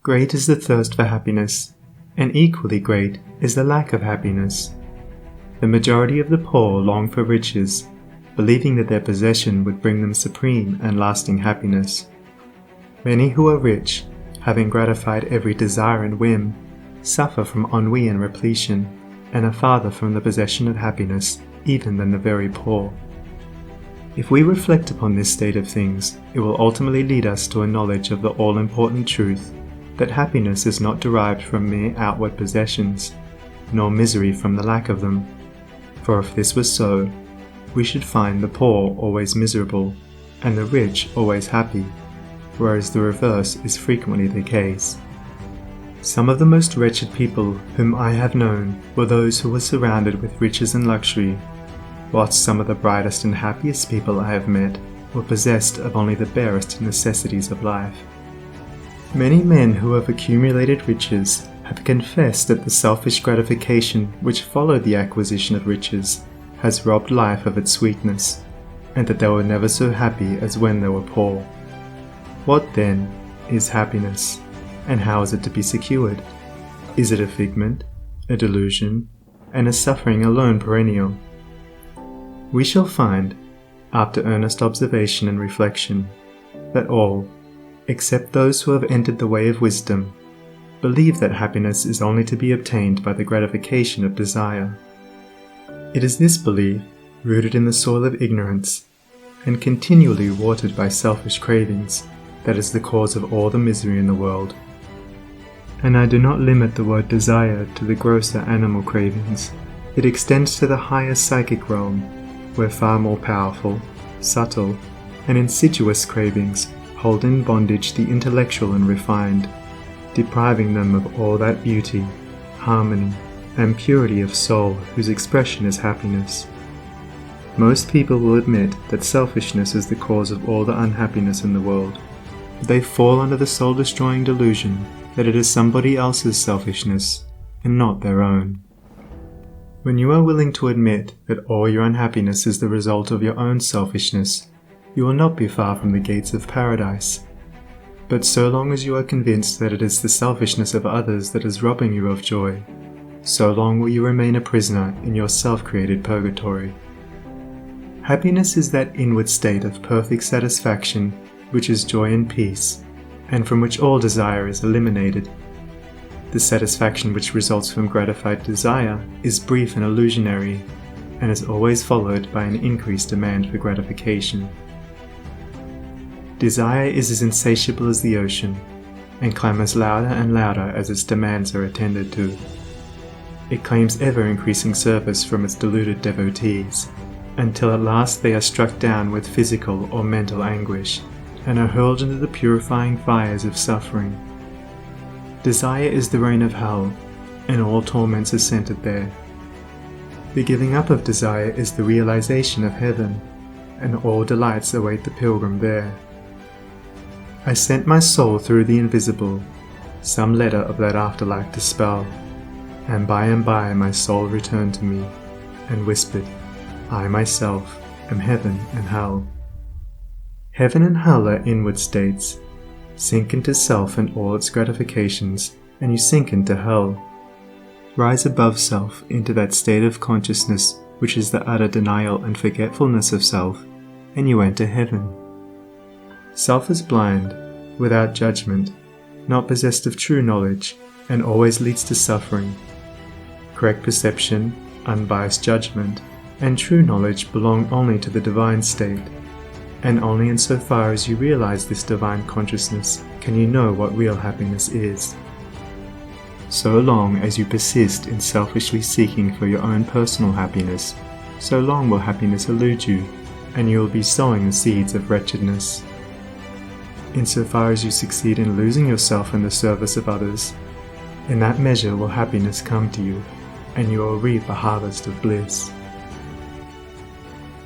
Great is the thirst for happiness, and equally great is the lack of happiness. The majority of the poor long for riches, believing that their possession would bring them supreme and lasting happiness. Many who are rich, having gratified every desire and whim, suffer from ennui and repletion, and are farther from the possession of happiness even than the very poor. If we reflect upon this state of things, it will ultimately lead us to a knowledge of the all-important truth that happiness is not derived from mere outward possessions, nor misery from the lack of them. For if this was so, we should find the poor always miserable, and the rich always happy, whereas the reverse is frequently the case. Some of the most wretched people whom I have known were those who were surrounded with riches and luxury, whilst some of the brightest and happiest people I have met were possessed of only the barest necessities of life. Many men who have accumulated riches have confessed that the selfish gratification which followed the acquisition of riches has robbed life of its sweetness, and that they were never so happy as when they were poor. What then is happiness, and how is it to be secured? Is it a figment, a delusion, and a suffering alone perennial? We shall find, after earnest observation and reflection, that all, except those who have entered the way of wisdom, believe that happiness is only to be obtained by the gratification of desire. It is this belief, rooted in the soil of ignorance, and continually watered by selfish cravings, that is the cause of all the misery in the world. And I do not limit the word desire to the grosser animal cravings. It extends to the higher psychic realm, where far more powerful, subtle, and insidious cravings hold in bondage the intellectual and refined, depriving them of all that beauty, harmony, and purity of soul whose expression is happiness. Most people will admit that selfishness is the cause of all the unhappiness in the world, but they fall under the soul-destroying delusion that it is somebody else's selfishness and not their own. When you are willing to admit that all your unhappiness is the result of your own selfishness, you will not be far from the gates of paradise. But so long as you are convinced that it is the selfishness of others that is robbing you of joy, so long will you remain a prisoner in your self-created purgatory. Happiness is that inward state of perfect satisfaction which is joy and peace, and from which all desire is eliminated. The satisfaction which results from gratified desire is brief and illusionary, and is always followed by an increased demand for gratification. Desire is as insatiable as the ocean, and clamours louder and louder as its demands are attended to. It claims ever-increasing service from its deluded devotees, until at last they are struck down with physical or mental anguish, and are hurled into the purifying fires of suffering. Desire is the reign of hell, and all torments are centered there. The giving up of desire is the realization of heaven, and all delights await the pilgrim there. I sent my soul through the invisible, some letter of that afterlife to spell, and by my soul returned to me, and whispered, I myself am heaven and hell. Heaven and hell are inward states. Sink into self and all its gratifications, and you sink into hell. Rise above self into that state of consciousness which is the utter denial and forgetfulness of self, and you enter heaven. Self is blind, without judgment, not possessed of true knowledge, and always leads to suffering. Correct perception, unbiased judgment, and true knowledge belong only to the divine state, and only insofar as you realize this divine consciousness can you know what real happiness is. So long as you persist in selfishly seeking for your own personal happiness, so long will happiness elude you, and you will be sowing the seeds of wretchedness. Insofar as you succeed in losing yourself in the service of others, in that measure will happiness come to you, and you will reap a harvest of bliss.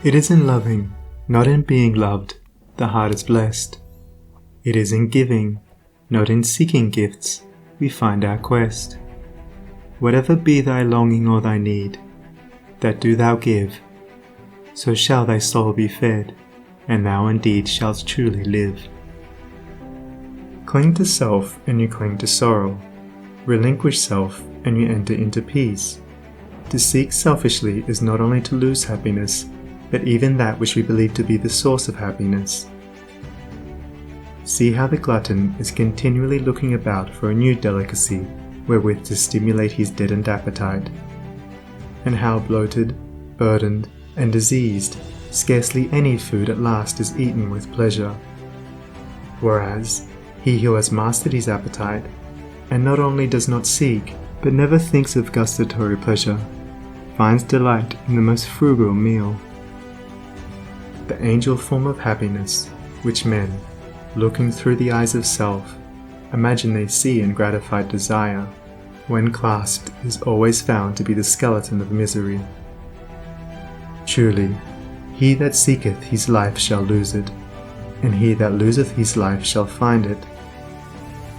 It is in loving, not in being loved, the heart is blessed. It is in giving, not in seeking gifts, we find our quest. Whatever be thy longing or thy need, that do thou give, so shall thy soul be fed, and thou indeed shalt truly live. Cling to self and you cling to sorrow. Relinquish self and you enter into peace. To seek selfishly is not only to lose happiness, but even that which we believe to be the source of happiness. See how the glutton is continually looking about for a new delicacy wherewith to stimulate his deadened appetite, and how bloated, burdened, and diseased, scarcely any food at last is eaten with pleasure. Whereas, he who has mastered his appetite, and not only does not seek, but never thinks of gustatory pleasure, finds delight in the most frugal meal. The angel form of happiness, which men, looking through the eyes of self, imagine they see in gratified desire, when clasped is always found to be the skeleton of misery. Truly, he that seeketh his life shall lose it, and he that loseth his life shall find it.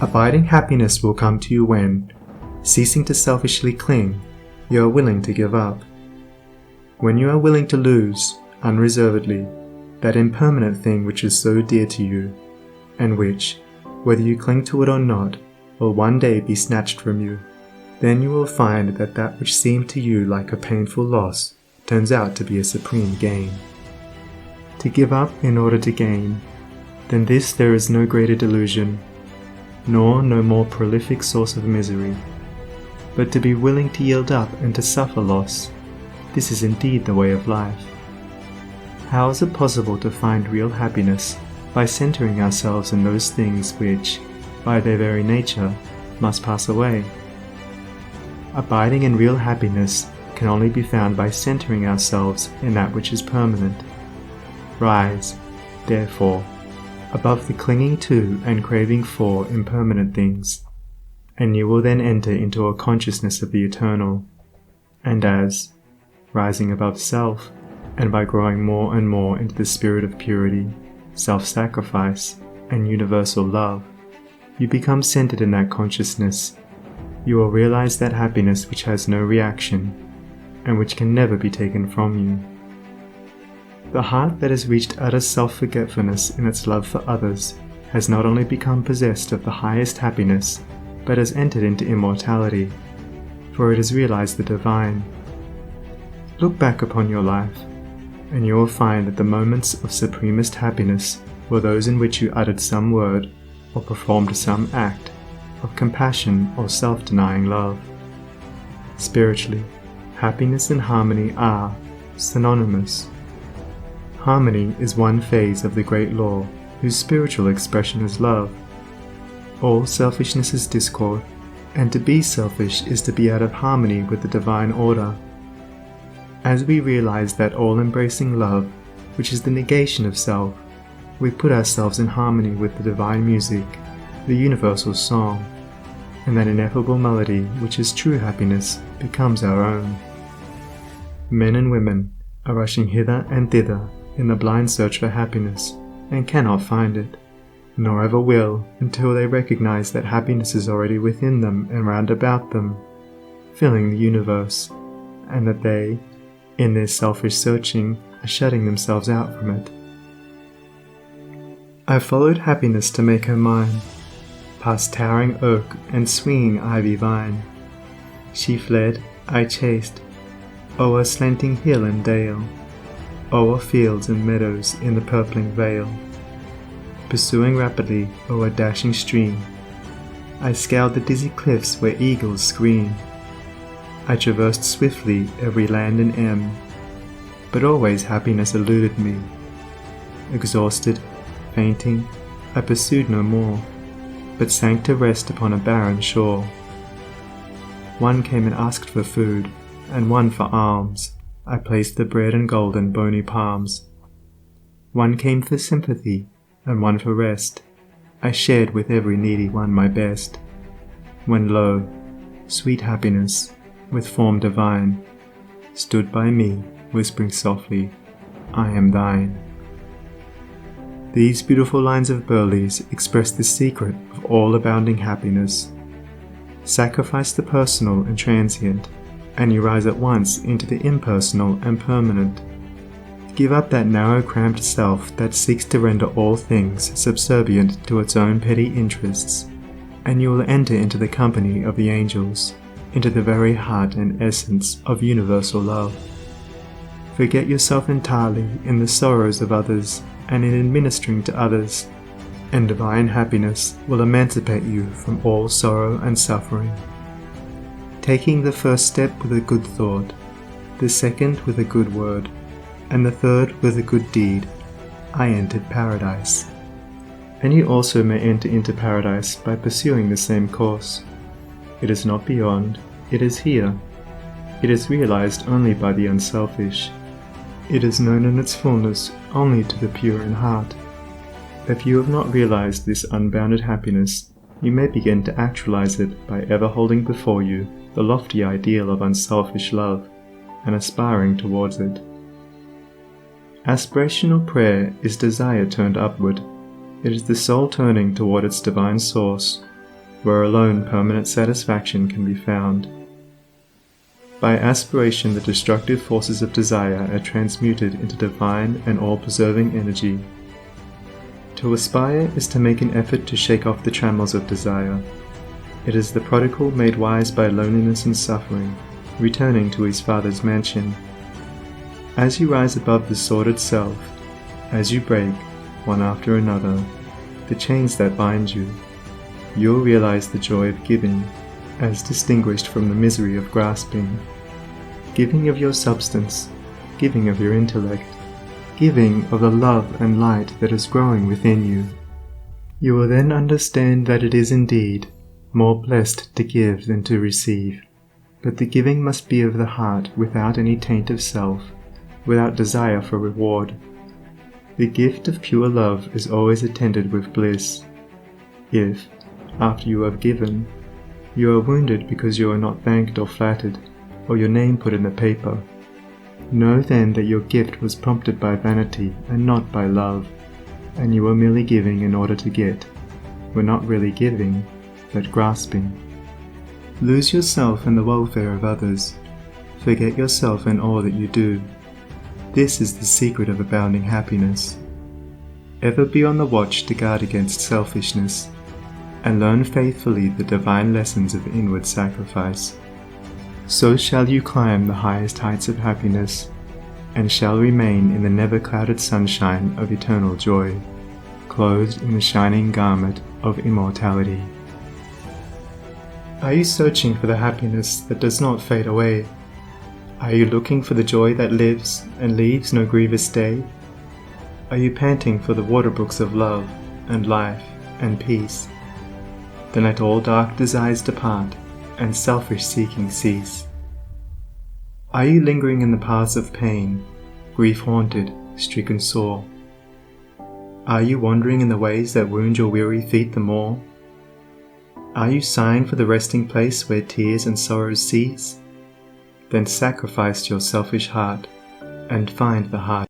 Abiding happiness will come to you when, ceasing to selfishly cling, you are willing to give up. When you are willing to lose, unreservedly, that impermanent thing which is so dear to you, and which, whether you cling to it or not, will one day be snatched from you, then you will find that that which seemed to you like a painful loss turns out to be a supreme gain. To give up in order to gain, than this there is no greater delusion, nor no more prolific source of misery. But to be willing to yield up and to suffer loss, this is indeed the way of life. How is it possible to find real happiness by centering ourselves in those things which, by their very nature, must pass away? Abiding in real happiness can only be found by centering ourselves in that which is permanent. Rise, therefore, above the clinging to and craving for impermanent things, and you will then enter into a consciousness of the eternal. And as, rising above self, and by growing more and more into the spirit of purity, self-sacrifice, and universal love, you become centered in that consciousness, you will realize that happiness which has no reaction, and which can never be taken from you. The heart that has reached utter self-forgetfulness in its love for others has not only become possessed of the highest happiness, but has entered into immortality, for it has realized the divine. Look back upon your life, and you will find that the moments of supremest happiness were those in which you uttered some word, or performed some act, of compassion or self-denying love. Spiritually, happiness and harmony are synonymous. Harmony is one phase of the great law, whose spiritual expression is love. All selfishness is discord, and to be selfish is to be out of harmony with the divine order. As we realize that all-embracing love, which is the negation of self, we put ourselves in harmony with the divine music, the universal song, and that ineffable melody which is true happiness becomes our own. Men and women are rushing hither and thither in the blind search for happiness, and cannot find it, nor ever will until they recognize that happiness is already within them and round about them, filling the universe, and that they, in their selfish searching, are shutting themselves out from it. I followed happiness to make her mine, past towering oak and swinging ivy vine. She fled, I chased, o'er slanting hill and dale, o'er fields and meadows in the purpling vale. Pursuing rapidly o'er dashing stream, I scaled the dizzy cliffs where eagles scream. I traversed swiftly every land and end, but always happiness eluded me. Exhausted, fainting, I pursued no more, but sank to rest upon a barren shore. One came and asked for food, and one for alms. I placed the bread and gold in bony palms. One came for sympathy, and one for rest. I shared with every needy one my best. When lo, sweet happiness, with form divine, stood by me, whispering softly, I am thine. These beautiful lines of Burleigh's express the secret of all abounding happiness. Sacrifice the personal and transient, and you rise at once into the impersonal and permanent. Give up that narrow, cramped self that seeks to render all things subservient to its own petty interests, and you will enter into the company of the angels, into the very heart and essence of universal love. Forget yourself entirely in the sorrows of others and in administering to others, and divine happiness will emancipate you from all sorrow and suffering. Taking the first step with a good thought, the second with a good word, and the third with a good deed, I entered paradise. And you also may enter into paradise by pursuing the same course. It is not beyond, it is here. It is realized only by the unselfish. It is known in its fullness only to the pure in heart. If you have not realized this unbounded happiness, you may begin to actualize it by ever holding before you the lofty ideal of unselfish love and aspiring towards it. Aspirational prayer is desire turned upward. It is the soul turning toward its divine source, where alone permanent satisfaction can be found. By aspiration, the destructive forces of desire are transmuted into divine and all-preserving energy. To aspire is to make an effort to shake off the trammels of desire. It is the prodigal made wise by loneliness and suffering, returning to his Father's mansion. As you rise above the sordid self, as you break, one after another, the chains that bind you, you'll realize the joy of giving, as distinguished from the misery of grasping. Giving of your substance, giving of your intellect, giving of the love and light that is growing within you. You will then understand that it is indeed more blessed to give than to receive, but the giving must be of the heart without any taint of self, without desire for reward. The gift of pure love is always attended with bliss. If, after you have given, you are wounded because you are not thanked or flattered, or your name put in the paper, know then that your gift was prompted by vanity and not by love, and you were merely giving in order to get, were not really giving, but grasping. Lose yourself in the welfare of others. Forget yourself in all that you do. This is the secret of abounding happiness. Ever be on the watch to guard against selfishness, and learn faithfully the divine lessons of inward sacrifice. So shall you climb the highest heights of happiness, and shall remain in the never-clouded sunshine of eternal joy, clothed in the shining garment of immortality. Are you searching for the happiness that does not fade away? Are you looking for the joy that lives and leaves no grievous day? Are you panting for the waterbrooks of love and life and peace? Then let all dark desires depart and selfish seeking cease. Are you lingering in the paths of pain, grief-haunted, stricken sore? Are you wandering in the ways that wound your weary feet the more? Are you sighing for the resting place where tears and sorrows cease? Then sacrifice your selfish heart and find the heart